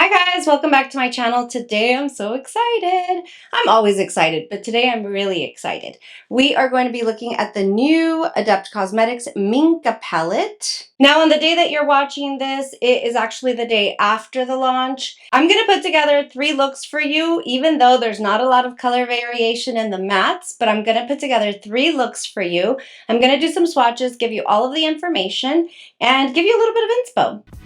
Hi guys, welcome back to my channel. Today I'm so excited. I'm always excited, but today I'm really excited. We are going to be looking at the new Adept Cosmetics Minka Palette. Now on the day that you're watching this, it is actually the day after the launch. I'm going to put together 3 looks for you, even though there's not a lot of color variation in the mattes, but I'm going to put together 3 looks for you. I'm going to do some swatches, give you all of the information, and give you a little bit of inspo.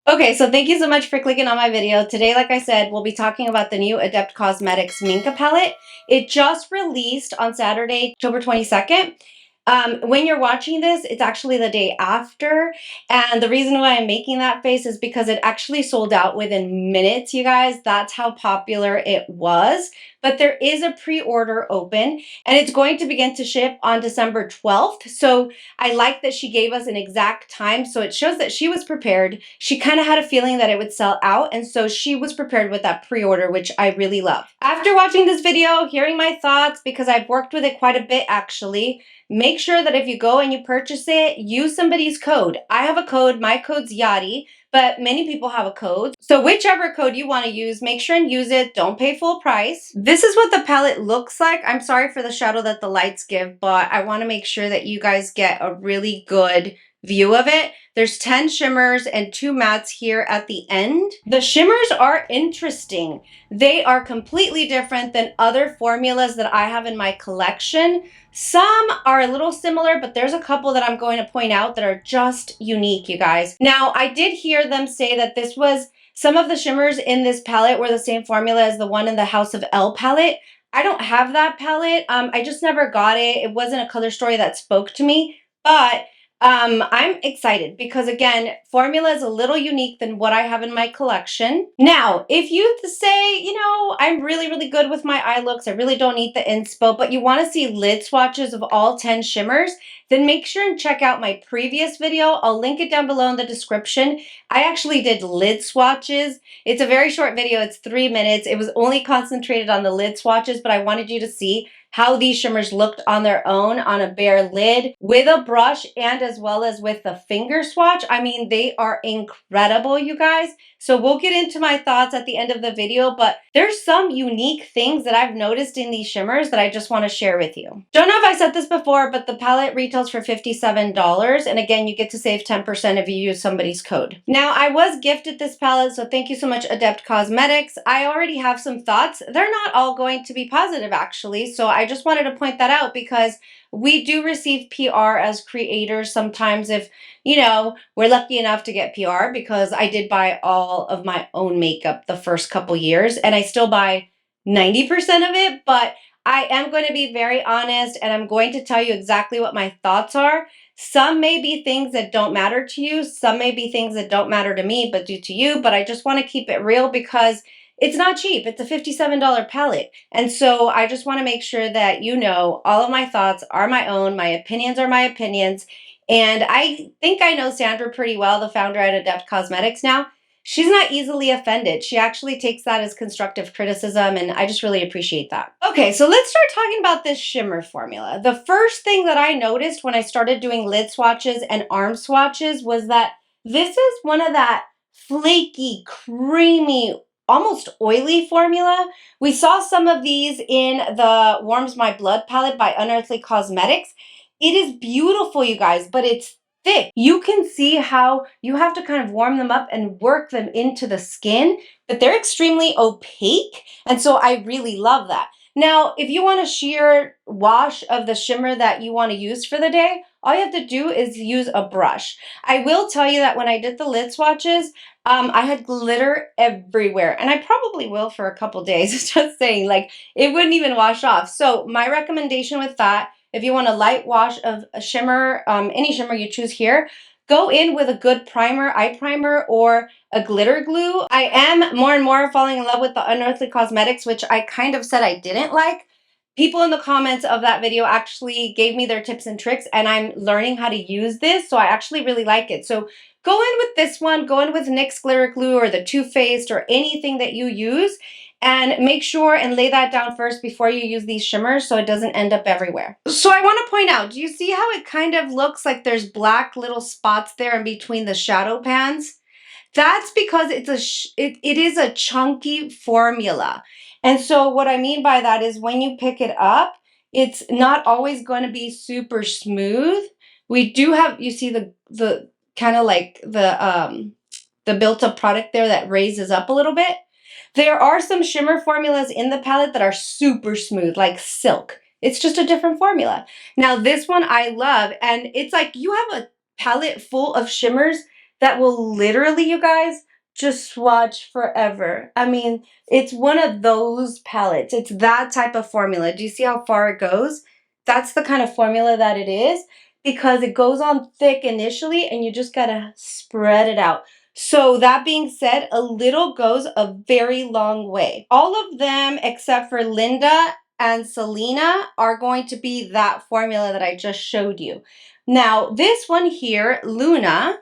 Okay, so thank you so much for clicking on my video. Today, like I said, we'll be talking about the new Adept Cosmetics Minka Palette. It just released on Saturday, October 22nd. When you're watching this, it's actually the day after. And the reason why I'm making that face is because it actually sold out within minutes, you guys. That's how popular it was. But there is a pre-order open and it's going to begin to ship on December 12th. So I like that she gave us an exact time. So it shows that she was prepared. She kind of had a feeling that it would sell out. And so she was prepared with that pre-order, which I really love. After watching this video, hearing my thoughts, because I've worked with it quite a bit actually, make sure that if you go and you purchase it, use somebody's code. I have a code, my code's Yadi, but many people have a code. So whichever code you want to use, make sure and use it. Don't pay full price. This is what the palette looks like. I'm sorry for the shadow that the lights give, but I want to make sure that you guys get a really good view of it. There's 10 shimmers and 2 mattes here at the end. The shimmers are interesting. They are completely different than other formulas that I have in my collection. Some are a little similar, but there's a couple that I'm going to point out that are just unique, you guys. Now, I did hear them say that some of the shimmers in this palette were the same formula as the one in the House of L palette. I don't have that palette. I just never got it. It wasn't a color story that spoke to me, but I'm excited because again, formula is a little unique than what I have in my collection. Now, if you say, you know, I'm really good with my eye looks, I really don't need the inspo, but you want to see lid swatches of all 10 shimmers, then make sure and check out my previous video. I'll link it down below in the description. I actually did lid swatches. It's a very short video. It's 3 minutes. It was only concentrated on the lid swatches, but I wanted you to see how these shimmers looked on their own on a bare lid with a brush and as well as with the finger swatch. I mean, they are incredible, you guys. So we'll get into my thoughts at the end of the video, but there's some unique things that I've noticed in these shimmers that I just want to share with you. Don't know if I said this before, but the palette retails for $57. And again, you get to save 10% if you use somebody's code. Now, I was gifted this palette, so thank you so much, Adept Cosmetics. I already have some thoughts. They're not all going to be positive, actually. So I just wanted to point that out because we do receive PR as creators sometimes if, you know, we're lucky enough to get PR, because I did buy all of my own makeup the first couple years and I still buy 90% of it, but I am going to be very honest and I'm going to tell you exactly what my thoughts are. Some may be things that don't matter to you. Some may be things that don't matter to me but do to you, but I just want to keep it real because it's not cheap. It's a $57 palette. And so I just want to make sure that you know all of my thoughts are my own. My opinions are my opinions. And I think I know Sandra pretty well, the founder at Adept Cosmetics now. She's not easily offended. She actually takes that as constructive criticism, and I just really appreciate that. Okay, so let's start talking about this shimmer formula. The first thing that I noticed when I started doing lid swatches and arm swatches was that this is one of that flaky, creamy, almost oily formula. We saw some of these in the Warms My Blood palette by Unearthly Cosmetics. It is beautiful, you guys, but it's thick. You can see how you have to kind of warm them up and work them into the skin, but they're extremely opaque. And so I really love that. Now, if you want a sheer wash of the shimmer that you want to use for the day, all you have to do is use a brush. I will tell you that when I did the lid swatches, I had glitter everywhere, and I probably will for a couple days, just saying, like, it wouldn't even wash off. So my recommendation with that, if you want a light wash of a shimmer, any shimmer you choose here, go in with a good primer, eye primer, or a glitter glue. I am more and more falling in love with the Unearthly Cosmetics, which I kind of said I didn't like. People in the comments of that video actually gave me their tips and tricks, and I'm learning how to use this, so I actually really like it. So go in with this one, go in with NYX glitter glue or the Too Faced or anything that you use, And make sure and lay that down first before you use these shimmers so it doesn't end up everywhere. So I want to point out, do you see how it kind of looks like there's black little spots there in between the shadow pans? That's because it is a chunky formula. And so what I mean by that is when you pick it up, it's not always going to be super smooth. We do have, you see the kind of like the built up product there that raises up a little bit. There are some shimmer formulas in the palette that are super smooth, like silk. It's just a different formula. Now this one I love, and it's like you have a palette full of shimmers that will literally, you guys, just swatch forever. I mean, it's one of those palettes. It's that type of formula. Do you see how far it goes? That's the kind of formula that it is, because it goes on thick initially and you just gotta spread it out. So that being said, a little goes a very long way. All of them except for Linda and Selena are going to be that formula that I just showed you. Now, this one here, Luna,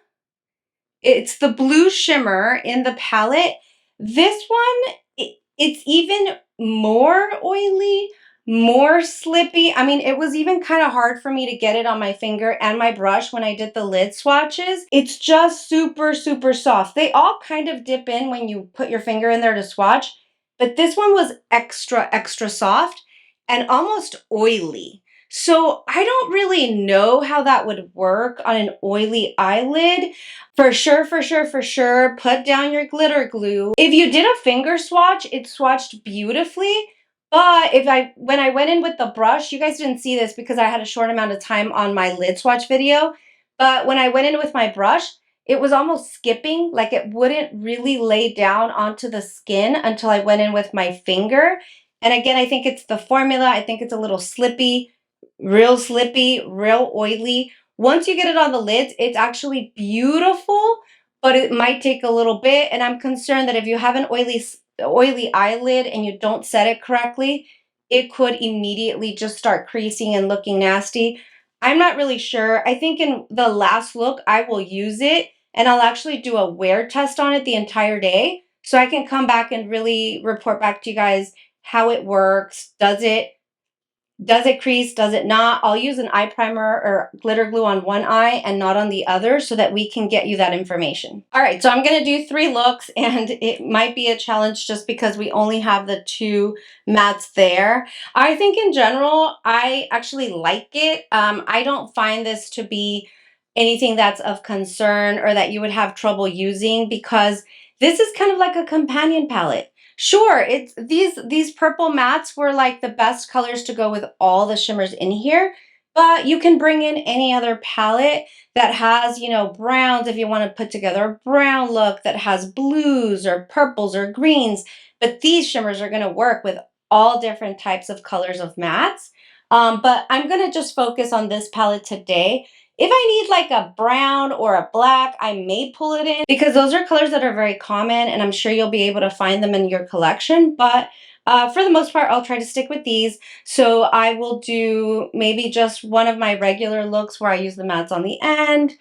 it's the blue shimmer in the palette. This one, it's even more oily, more slippy. I mean, it was even kind of hard for me to get it on my finger and my brush when I did the lid swatches. It's just super, super soft. They all kind of dip in when you put your finger in there to swatch, but this one was extra, extra soft and almost oily. So I don't really know how that would work on an oily eyelid. For sure, put down your glitter glue. If you did a finger swatch, it swatched beautifully. But when I went in with the brush, you guys didn't see this because I had a short amount of time on my lid swatch video. But when I went in with my brush, it was almost skipping, like it wouldn't really lay down onto the skin until I went in with my finger. And again, I think it's the formula. I think it's a little slippy, real oily. Once you get it on the lids, it's actually beautiful, but it might take a little bit. And I'm concerned that if you have an oily eyelid and you don't set it correctly, it could immediately just start creasing and looking nasty. I'm not really sure. I think in the last look, I will use it and I'll actually do a wear test on it the entire day so I can come back and really report back to you guys how it works. Does it crease? Does it not? I'll use an eye primer or glitter glue on one eye and not on the other so that we can get you that information. All right, so I'm going to do 3 looks and it might be a challenge just because we only have the 2 mattes there. I think in general, I actually like it. I don't find this to be anything that's of concern or that you would have trouble using because this is kind of like a companion palette. Sure, it's these purple mattes were like the best colors to go with all the shimmers in here, but you can bring in any other palette that has, you know, browns if you want to put together a brown look, that has blues or purples or greens, but these shimmers are going to work with all different types of colors of mattes. But I'm going to just focus on this palette today. If I need like a brown or a black, I may pull it in because those are colors that are very common and I'm sure you'll be able to find them in your collection. But for the most part, I'll try to stick with these. So I will do maybe just one of my regular looks where I use the mattes on the end,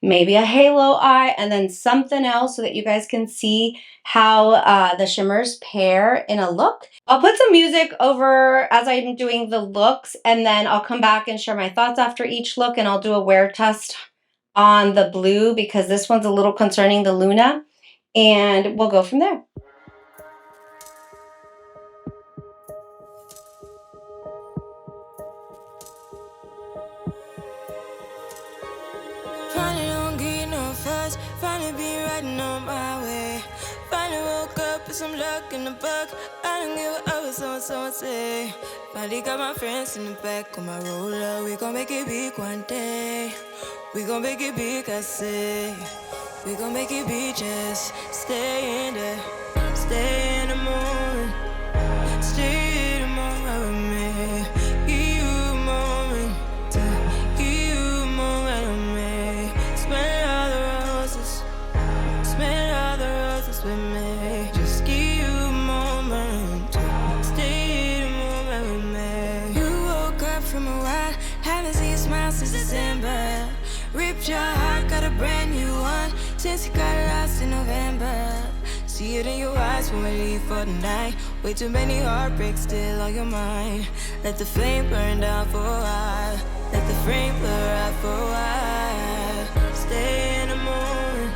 maybe a halo eye, and then something else so that you guys can see how the shimmers pair in a look. I'll put some music over as I'm doing the looks, and then I'll come back and share my thoughts after each look, and I'll do a wear test on the blue because this one's a little concerning, the Luna, and we'll go from there. Finally be riding on my way. Finally woke up with some luck in the book. I don't give a what someone say. Finally got my friends in the back of my roller. We gon' make it big one day. We gon' make it big, I say. We gon' make it big, just stay in there. Stay in the moment. Stay in the moment with me. Give you a moment. Give you a moment with me. Smell all the roses. Smell all the roses with me. Just give you a moment. Stay in the moment with me. You woke up from a while. Haven't seen you smile since December. Ripped your heart, got a brand new one. Since you got lost in November. See it in your eyes when we leave for the night. Way too many heartbreaks still on your mind. Let the flame burn down for a while. Let the flame blur out for a while. Stay in the moment.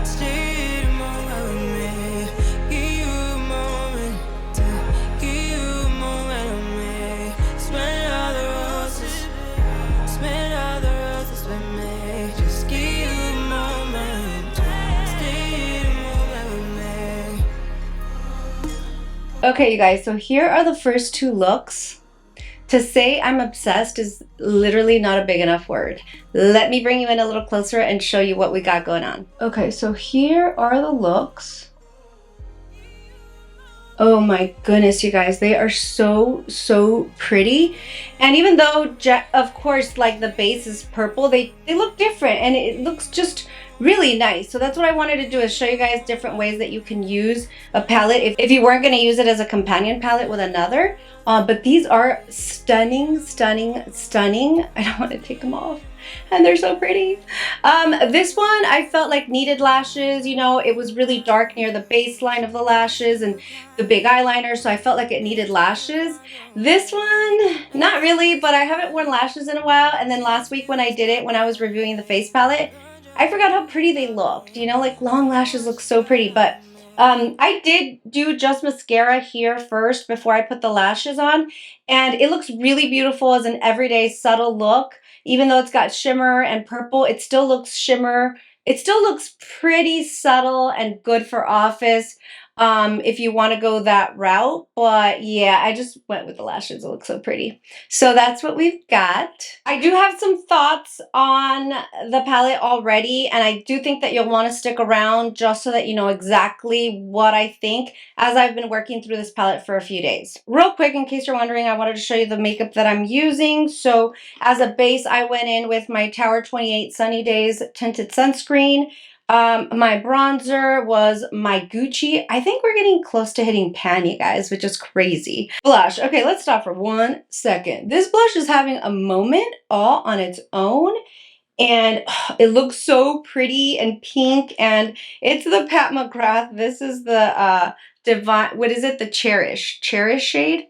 Stay in the moment with me. Give you a moment. Give you a moment with me. Smell all the roses. Smell all the roses with me. Just give you a moment. Stay in the moment with me. Okay, you guys, so here are the first two looks. To say I'm obsessed is literally not a big enough word. Let me bring you in a little closer and show you what we got going on. Okay, so here are the looks. Oh my goodness, you guys, they are so pretty. And even though, of course, like the base is purple, they look different and it looks just really nice. So that's what I wanted to do, is show you guys different ways that you can use a palette if you weren't going to use it as a companion palette with another. But these are stunning. I don't want to take them off. And they're so pretty. This one I felt like needed lashes. You know, it was really dark near the baseline of the lashes and the big eyeliner, so I felt like it needed lashes. This one, not really, but I haven't worn lashes in a while. And then last week when I did it, when I was reviewing the face palette, I forgot how pretty they looked. You know, like long lashes look so pretty. But I did do just mascara here first before I put the lashes on. And it looks really beautiful as an everyday subtle look. Even though it's got shimmer and purple, it still looks shimmer. It still looks pretty subtle and good for office if you want to go that route. But yeah, I just went with the lashes. It looks so pretty. So that's what we've got. I do have some thoughts on the palette already, and I do think that you'll want to stick around just so that you know exactly what I think as I've been working through this palette for a few days. Real quick, in case you're wondering, I wanted to show you the makeup that I'm using. So as a base, I went in with my Tower 28 Sunny Days Tinted Sunscreen. My bronzer was my Gucci. I think we're getting close to hitting pan, you guys, which is crazy. Blush. Okay, let's stop for 1 second. This blush is having a moment all on its own. And it looks so pretty and pink. And it's the Pat McGrath. This is the Divine, what is it? The Cherish shade.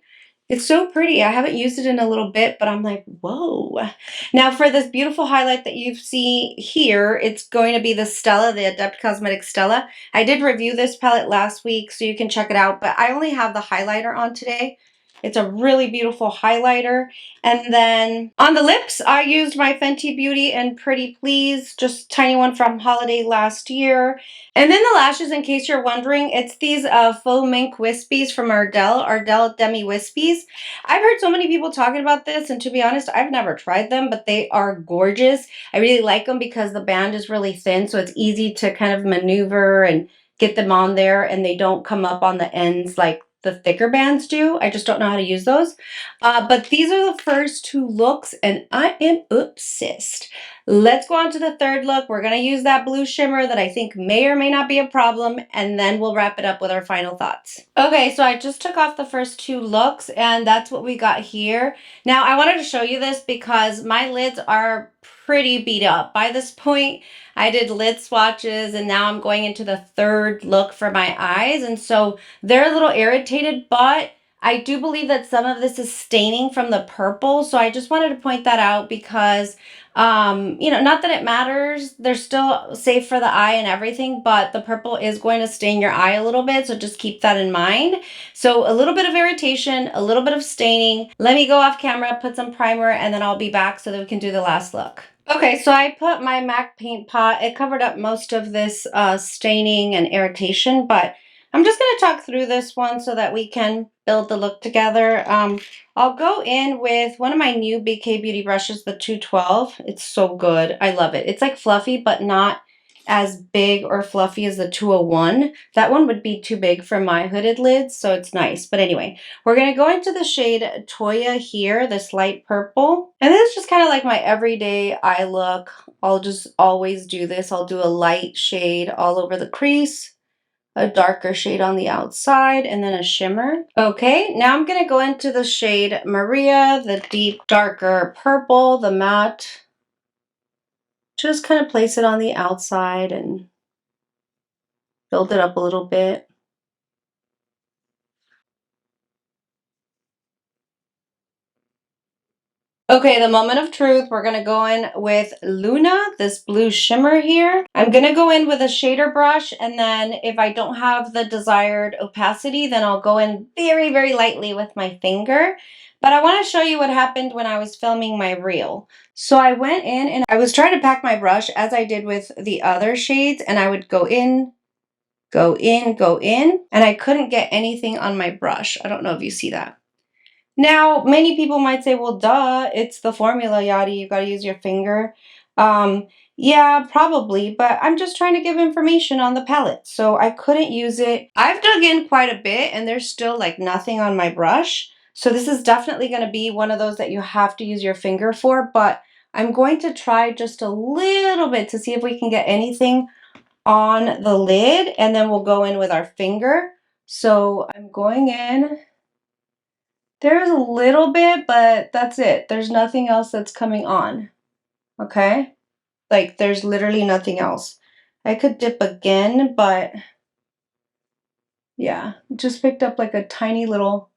It's so pretty. I haven't used it in a little bit, but I'm like, whoa. Now for this beautiful highlight that you see here, it's going to be the Stella, the Adept Cosmetics Stella. I did review this palette last week, so you can check it out, but I only have the highlighter on today. It's a really beautiful highlighter. And then on the lips, I used my Fenty Beauty and Pretty Please, just tiny one from holiday last year. And then the lashes, in case you're wondering, it's these faux mink wispies from Ardell Demi Wispies. I've heard so many people talking about this, and to be honest, I've never tried them, but they are gorgeous. I really like them because the band is really thin, so it's easy to kind of maneuver and get them on there, and they don't come up on the ends like the thicker bands do. I just don't know how to use those. But these are the first two looks, and I am obsessed. Let's go on to the third look. We're going to use that blue shimmer that I think may or may not be a problem, and then we'll wrap it up with our final thoughts. Okay, so I just took off the first two looks, and that's what we got here. Now, I wanted to show you this because my lids are pretty beat up. By this point, I did lid swatches, and now I'm going into the third look for my eyes, and so they're a little irritated, but I do believe that some of this is staining from the purple, so I just wanted to point that out because, you know, not that it matters. They're still safe for the eye and everything, but the purple is going to stain your eye a little bit, so just keep that in mind. So a little bit of irritation, a little bit of staining. Let me go off camera, put some primer, and then I'll be back so that we can do the last look. Okay, so I put my MAC paint pot. It covered up most of this staining and irritation, but I'm just going to talk through this one so that we can build the look together. I'll go in with one of my new BK Beauty brushes, the 212. It's so good. I love it. It's like fluffy, but not as big or fluffy as the 201. That one would be too big for my hooded lids, so it's nice. But anyway, we're going to go into the shade Toya here, this light purple. And this is just kind of like my everyday eye look. I'll just always do this. I'll do a light shade all over the crease, a darker shade on the outside, and then a shimmer. Okay, now I'm going to go into the shade Maria, the deep, darker purple, the matte. Just kind of place it on the outside and build it up a little bit. Okay, the moment of truth, we're going to go in with Luna, this blue shimmer here. I'm going to go in with a shader brush, and then if I don't have the desired opacity, then I'll go in very, very lightly with my finger. But I want to show you what happened when I was filming my reel. So I went in and I was trying to pack my brush as I did with the other shades, and I would go in, go in, go in, and I couldn't get anything on my brush. I don't know if you see that. Now, many people might say, well, duh, it's the formula, Yadi, you gotta use your finger. Yeah, probably, but I'm just trying to give information on the palette, so I couldn't use it. I've dug in quite a bit, and there's still like nothing on my brush, so this is definitely gonna be one of those that you have to use your finger for, but I'm going to try just a little bit to see if we can get anything on the lid, and then we'll go in with our finger. So I'm going in. There's a little bit, but that's it. There's nothing else that's coming on, okay? Like, there's literally nothing else. I could dip again, but yeah, just picked up like a tiny little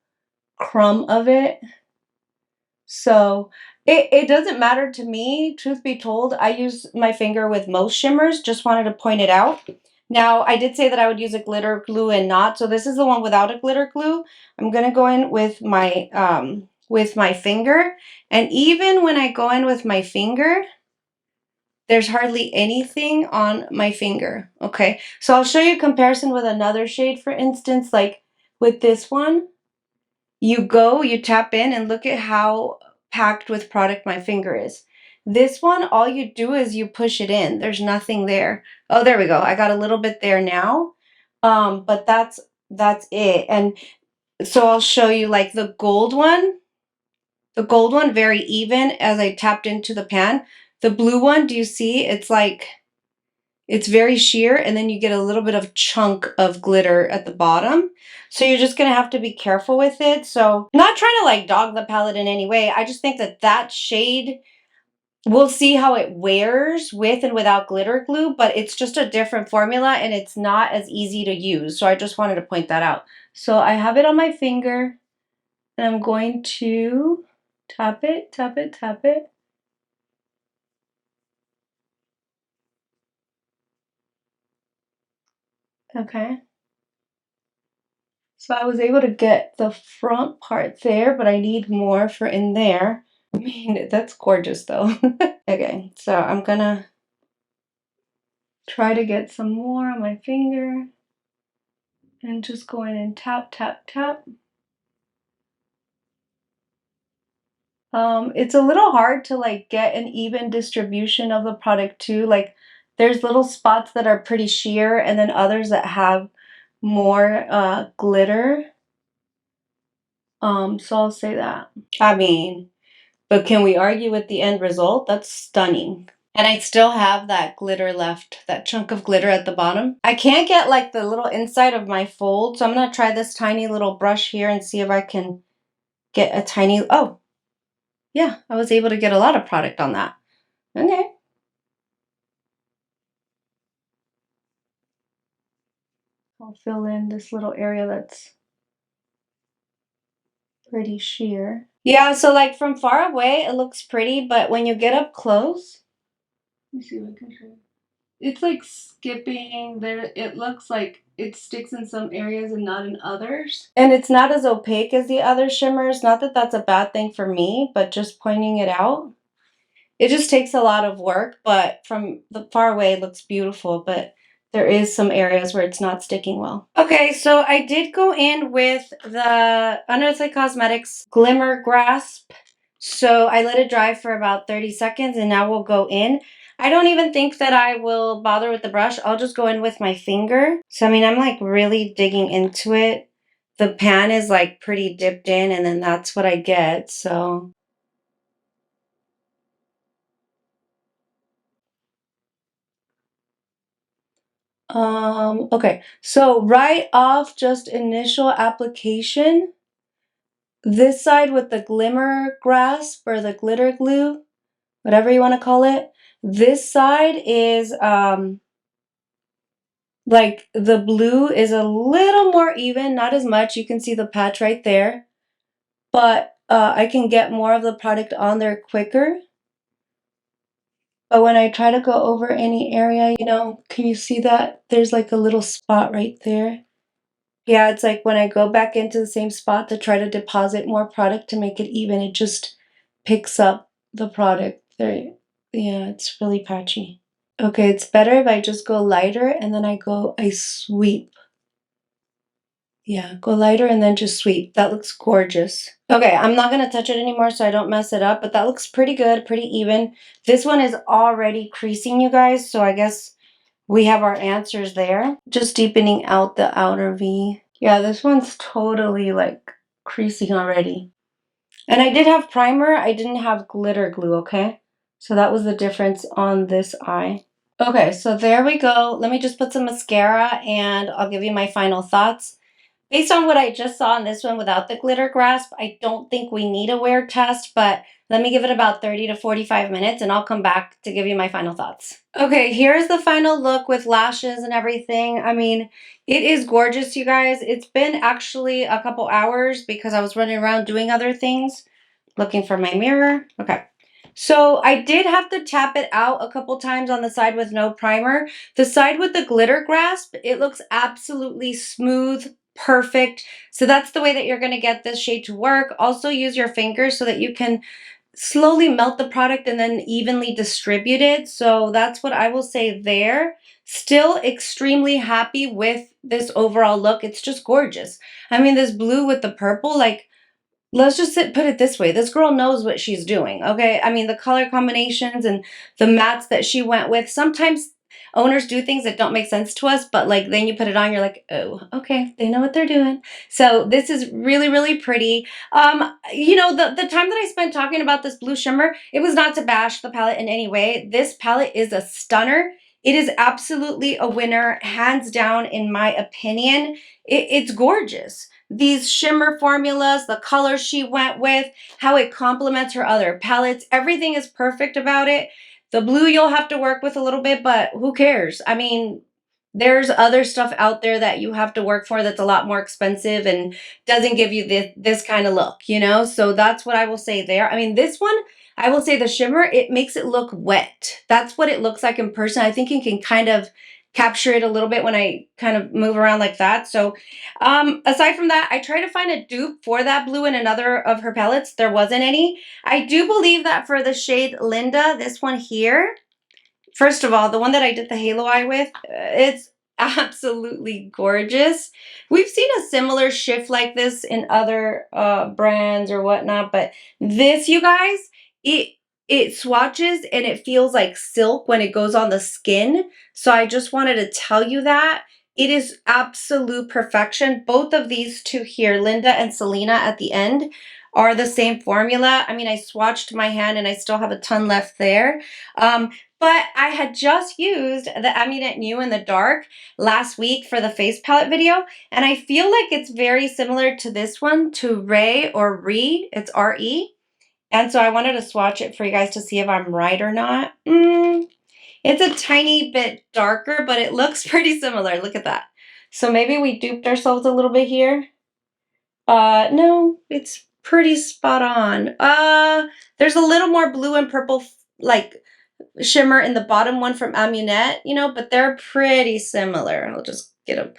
crumb of it. So it doesn't matter to me, truth be told. I use my finger with most shimmers, just wanted to point it out. Now, I did say that I would use a glitter glue and not, so this is the one without a glitter glue. I'm gonna go in with my finger, and even when I go in with my finger, there's hardly anything on my finger, okay? So I'll show you a comparison with another shade, for instance, like with this one. You tap in, and look at how packed with product my finger is. This one, all you do is you push it in. There's nothing there. Oh, there we go. I got a little bit there now. But that's it. And so I'll show you like the gold one. The gold one, very even as I tapped into the pan. The blue one, do you see? It's like, it's very sheer, and then you get a little bit of chunk of glitter at the bottom. So you're just going to have to be careful with it. So I'm not trying to like dog the palette in any way. I just think that that shade, we'll see how it wears with and without glitter glue, but it's just a different formula and it's not as easy to use. So I just wanted to point that out. So I have it on my finger, and I'm going to tap it, tap it, tap it. Okay. So I was able to get the front part there, but I need more for in there. I mean, that's gorgeous though. Okay, so I'm gonna try to get some more on my finger and just go in and tap, tap, tap. It's a little hard to like get an even distribution of the product too. Like there's little spots that are pretty sheer and then others that have more glitter. So I'll say that. I mean, but can we argue with the end result? That's stunning. And I still have that glitter left, that chunk of glitter at the bottom. I can't get like the little inside of my fold, so I'm gonna try this tiny little brush here and see if I can get a tiny, oh, yeah, I was able to get a lot of product on that. Okay. I'll fill in this little area that's pretty sheer. Yeah, so like from far away, it looks pretty, but when you get up close, let me see if I can show you. It's like skipping there. It looks like it sticks in some areas and not in others. And it's not as opaque as the other shimmers. Not that that's a bad thing for me, but just pointing it out. It just takes a lot of work, but from the far away it looks beautiful, but there is some areas where it's not sticking well. Okay, so I did go in with the Unearthly Cosmetics Glimmer Grasp. So I let it dry for about 30 seconds and now we'll go in. I don't even think that I will bother with the brush. I'll just go in with my finger. So I mean, I'm like really digging into it. The pan is like pretty dipped in and then that's what I get, so. Okay, so right off just initial application, this side with the glimmer grasp or the glitter glue, whatever you want to call it, this side is Like the blue is a little more even, not as much. You can see the patch right there. But I can get more of the product on there quicker. But when I try to go over any area, you know, can you see that? There's like a little spot right there. Yeah, it's like when I go back into the same spot to try to deposit more product to make it even, it just picks up the product there. Yeah, it's really patchy. Okay, it's better if I just go lighter and then I sweep. Yeah, go lighter and then just sweep. That looks gorgeous. Okay, I'm not going to touch it anymore so I don't mess it up, but that looks pretty good, pretty even. This one is already creasing, you guys, so I guess we have our answers there. Just deepening out the outer V. Yeah, this one's totally like creasing already. And I did have primer, I didn't have glitter glue, okay? So that was the difference on this eye. Okay, so there we go. Let me just put some mascara and I'll give you my final thoughts. Based on what I just saw in this one without the glitter grasp, I don't think we need a wear test, but let me give it about 30 to 45 minutes and I'll come back to give you my final thoughts. Okay, here's the final look with lashes and everything. I mean, it is gorgeous, you guys. It's been actually a couple hours because I was running around doing other things, looking for my mirror. Okay. So I did have to tap it out a couple times on the side with no primer. The side with the glitter grasp, it looks absolutely smooth, perfect. So that's the way that you're going to get this shade to work. Also use your fingers so that you can slowly melt the product and then evenly distribute it. So that's what I will say there. Still extremely happy with this overall look. It's just gorgeous. I mean, this blue with the purple, like, let's just put it this way. This girl knows what she's doing, okay? I mean, the color combinations and the mattes that she went with. Sometimes owners do things that don't make sense to us, but like then you put it on, you're like, oh, okay, they know what they're doing. So this is really, really pretty. You know, the time that I spent talking about this blue shimmer, it was not to bash the palette in any way. This palette is a stunner. It is absolutely a winner, hands down, in my opinion. It's gorgeous. These shimmer formulas, the colors she went with, how it complements her other palettes, everything is perfect about it. The blue you'll have to work with a little bit, but who cares? I mean, there's other stuff out there that you have to work for that's a lot more expensive and doesn't give you this kind of look, you know? So that's what I will say there. I mean, this one, I will say the shimmer, it makes it look wet. That's what it looks like in person. I think you can kind of capture it a little bit when I kind of move around like that. So aside from that, I tried to find a dupe for that blue in another of her palettes. There wasn't any. I do believe that for the shade Linda, this one here, first of all, the one that I did the halo eye with, it's absolutely gorgeous. We've seen a similar shift like this in other brands or whatnot, but this, you guys, it swatches and it feels like silk when it goes on the skin. So I just wanted to tell you that. It is absolute perfection. Both of these two here, Linda and Selena at the end, are the same formula. I mean, I swatched my hand and I still have a ton left there. But I had just used the Amunet New in the Dark last week for the face palette video, and I feel like it's very similar to this one, to Ray or Re. It's R-E. And so I wanted to swatch it for you guys to see if I'm right or not. It's a tiny bit darker, but it looks pretty similar. Look at that. So maybe we duped ourselves a little bit here. No, it's pretty spot on. There's a little more blue and purple, like, shimmer in the bottom one from Amunet, you know, but they're pretty similar. I'll just get them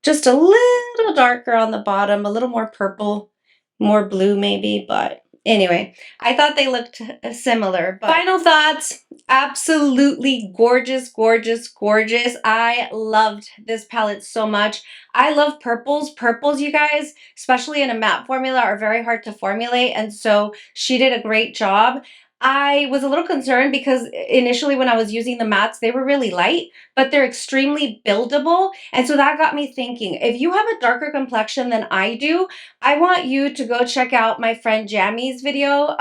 just a little darker on the bottom, a little more purple, more blue maybe, but anyway, I thought they looked similar. But final thoughts, absolutely gorgeous, gorgeous, gorgeous. I loved this palette so much. I love purples. Purples, you guys, especially in a matte formula, are very hard to formulate, and so she did a great job. I was a little concerned because initially when I was using the mattes, they were really light, but they're extremely buildable. And so that got me thinking, if you have a darker complexion than I do, I want you to go check out my friend Jammy's video.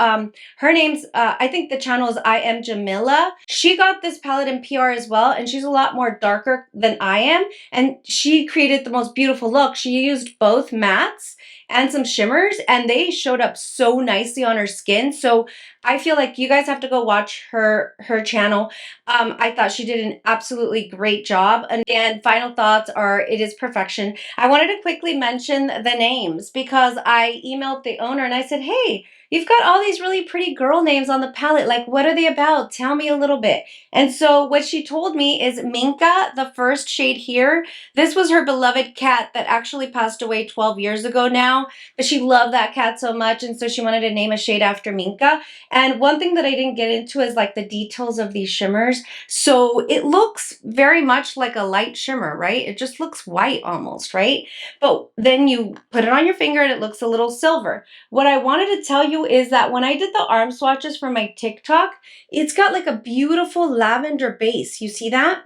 Her name's, I think the channel is I Am Jamila. She got this palette in PR as well, and she's a lot more darker than I am. And she created the most beautiful look. She used both mattes and some shimmers, and they showed up so nicely on her skin. So I feel like you guys have to go watch her channel. I thought she did an absolutely great job. And final thoughts are, it is perfection. I wanted to quickly mention the names because I emailed the owner and I said, hey, you've got all these really pretty girl names on the palette. Like, what are they about? Tell me a little bit. And so what she told me is Minka, the first shade here, this was her beloved cat that actually passed away 12 years ago now, but she loved that cat so much, and so she wanted to name a shade after Minka. And one thing that I didn't get into is like the details of these shimmers. So it looks very much like a light shimmer, right? It just looks white almost, right? But then you put it on your finger and it looks a little silver. What I wanted to tell you is that when I did the arm swatches for my TikTok, it's got like a beautiful lavender base. You see that?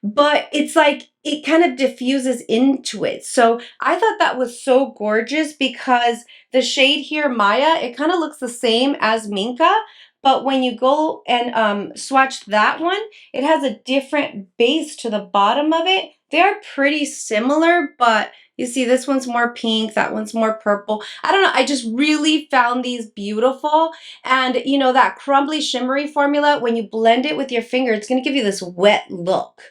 But it's like it kind of diffuses into it. So I thought that was so gorgeous because the shade here, Maya, it kind of looks the same as Minka, but when you go and swatch that one, it has a different base to the bottom of it. They are pretty similar, but you see this one's more pink, that one's more purple. I don't know, I just really found these beautiful. And you know, that crumbly shimmery formula, when you blend it with your finger, it's gonna give you this wet look.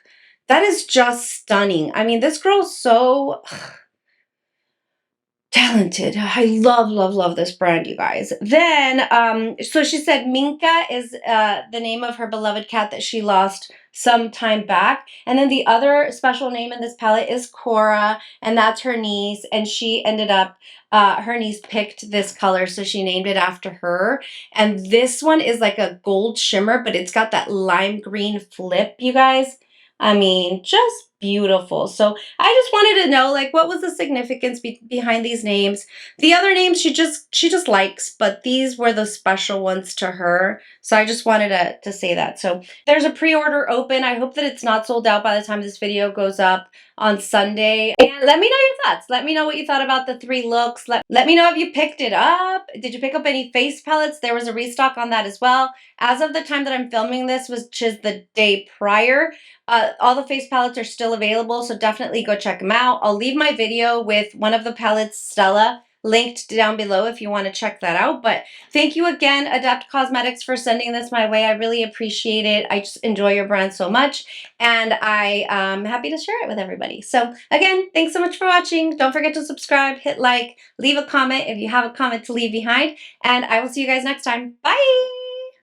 That is just stunning. I mean, this girl's so talented. I love, love, love this brand, you guys. Then, so she said Minka is the name of her beloved cat that she lost some time back. And then the other special name in this palette is Cora, and that's her niece. And she ended up, her niece picked this color, so she named it after her. And this one is like a gold shimmer, but it's got that lime green flip, you guys. I mean, just beautiful. So I just wanted to know, like, what was the significance behind these names? The other names she just likes, but these were the special ones to her. So I just wanted to say that. So there's a pre-order open. I hope that it's not sold out by the time this video goes up on Sunday. And let me know your thoughts. Let me know what you thought about the 3 looks. Let me know if you picked it up. Did you pick up any face palettes? There was a restock on that as well. As of the time that I'm filming this, which is the day prior, all the face palettes are still available, so definitely go check them out. I'll leave my video with one of the palettes, Stella, linked down below if you want to check that out. But thank you again, Adept Cosmetics, for sending this my way. I really appreciate it. I just enjoy your brand so much, and I am happy to share it with everybody. So again, thanks so much for watching. Don't forget to subscribe, hit like, leave a comment if you have a comment to leave behind, and I will see you guys next time. Bye!